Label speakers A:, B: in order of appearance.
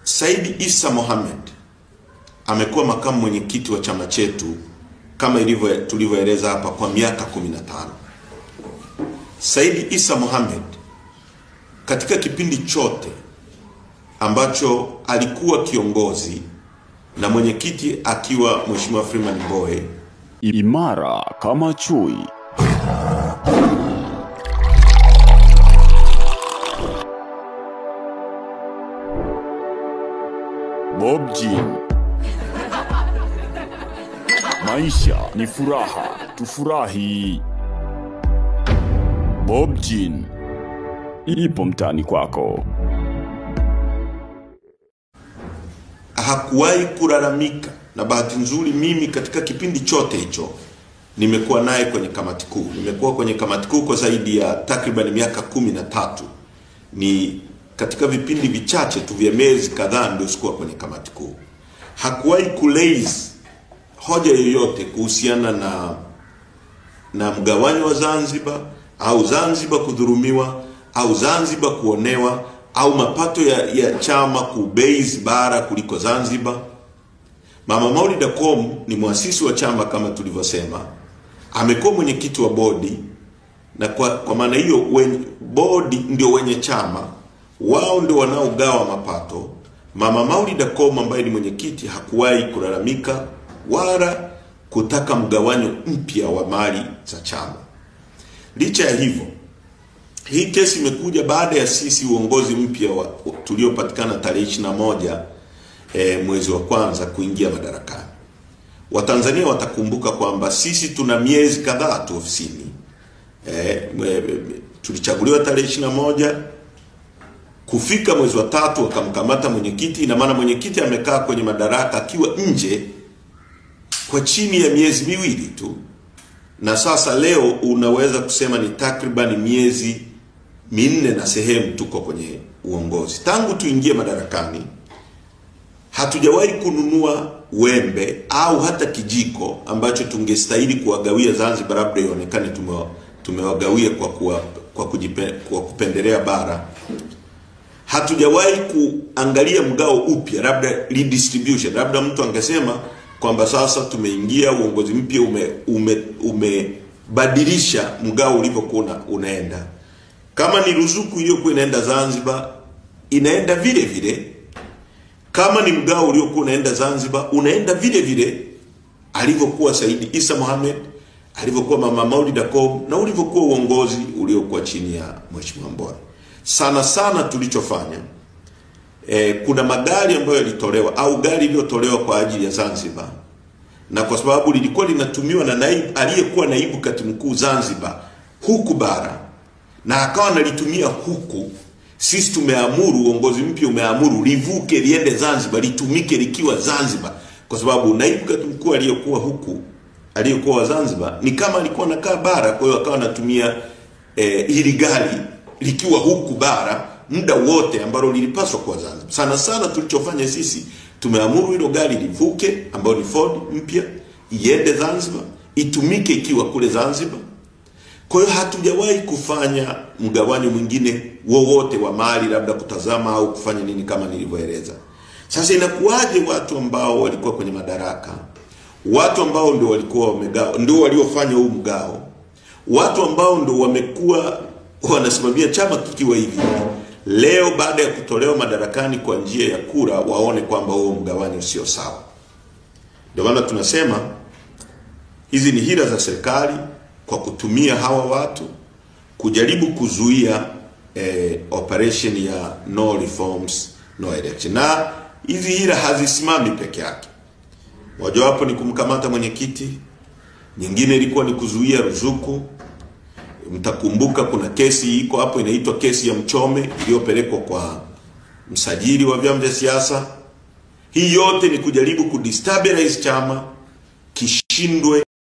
A: Said Issa Mohamed amekuwa makamu mwenyekiti wa chama chetu kama tulivyoeleza hapa kwa miaka 15. Said Issa Mohamed katika kipindi chote ambacho alikuwa kiongozi na mwenyekiti akiwa Mheshimiwa Freeman Mbowe,
B: imara kama chui. Bob Jean. Maisha ni furaha, tufurahi. Bob Jean ipo mtaani kwako.
A: Hakuwahi kulalamika, na bahati nzuri mimi katika kipindi chote hicho nimekuwa naye kwenye kamati kuu. Nimekuwa kwenye kamati kuu kwa zaidi ya takriban miaka 13. Ni katika vipindi vichache tu vya miezi kadhaa ndio sikuwa kwenye kamati kuu. Hakuwahi kuraise hoja yoyote kuhusiana na mgawanyo wa Zanzibar, au Zanzibar kudhulumiwa, au Zanzibar kuonewa, au mapato ya chama kubase bara kuliko Zanzibar. Mama Maulida Komu ni muasisi wa chama kama tulivyosema. Amekuwa mwenyekiti wa bodi, na kwa maana hiyo bodi ndio wenye chama, wao ndio wanaogawa mapato. Mama Maulida Komu ambaye ni mwenyekiti hakuwahi kulalamika wala kutaka mgawanyo mpya wa mali za chama. Licha ya hivyo, hii kesi imekuja baada ya sisi uongozi mpya tuliopatikana tarehe 21 mwezi wa kwanza kuingia madarakani. Watanzania watakumbuka kwamba sisi tuna miezi kadhaa tu ofisini. Tulichaguliwa tarehe 21, kufika mwezi wa 3 wakamkamata mwenyekiti. Ina maana mwenyekiti amekaa kwenye madaraka akiwa nje kwa chini ya miezi miwili tu. Na sasa leo unaweza kusema ni takriban miezi 4 na sehemu tuko kwenye uongozi. Tangu tuingie madarakani hatujawahi kununua wembe au hata kijiko ambacho tungestahili kuwagawia Zanzibar, labda ionekane tumewagawia kwa kupendelea bara. Hatujawahi kuangalia mgao upya, labda redistribution. Labda mtu angesema kwamba sasa tumeingia uongozi mpya umebadilisha mgao ulivyokuwa unaenda. Kama ni ruzuku iliyokuwa inaenda Zanzibar, inaenda vile vile. Kama ni mgao uliokuwa unaenda Zanzibar, unaenda vile vile alivyokuwa Said Issa Mohamed, alivyokuwa Mama Maulida Komu, na ulivyokuwa uongozi uliokuwa chini ya Mheshimiwa Mbowe. Sana tulichofanya, kuna magari ambayo yalitolewa, au gari iliyotolewa kwa ajili ya Zanzibar, na kwa sababu lilikuwa linatumiwa na aliyekuwa naibu katibu mkuu Zanzibar huku bara, na akawa analitumia huku, sisi tumeamuru, uongozi mpya umeamuru livuke liende Zanzibar, litumike likiwa Zanzibar, kwa sababu naibu katibu mkuu aliyekuwa huku, aliyekuwa Zanzibar, ni kama alikuwa anakaa bara. Kwa hiyo akawa anatumia hili gari likiwa huku bara muda wote ambalo lilipaswa kwa Zanzibar. Sana tulichofanya sisi, tumeamuru hilo gari livuke, ambalo ni Ford mpya, iende Zanzibar, itumike ikiwa kule Zanzibar. Kwa hiyo hatujawahi kufanya mgawanyo mwingine wowote wa mali, labda kutazama au kufanya nini kama nilivyoeleza. Sasa inakuwaje watu ambao walikuwa kwenye madaraka, watu ambao ndio walikuwa wamegao, ndio waliofanya huu mgao, watu ambao ndio wamekuwa wanasimamia chama kikiwa hivi, leo baada ya kutolewa madarakani kwa njia ya kura, waone kwamba huo mgawanyo sio sawa? Ndio maana tunasema hizi ni hila za serikali kwa kutumia hawa watu kujaribu kuzuia operation ya no reforms no election. Na hizi hila hazisimami peke yake. Mojawapo ni kumkamata mwenyekiti, nyingine ilikuwa ni kuzuia ruzuku. Mtakumbuka kuna kesi iko hapo inaitwa kesi ya Mchome iliyopelekwa kwa msajili wa vyama vya siasa. Hii yote ni kujaribu kudestabilize chama kishindwe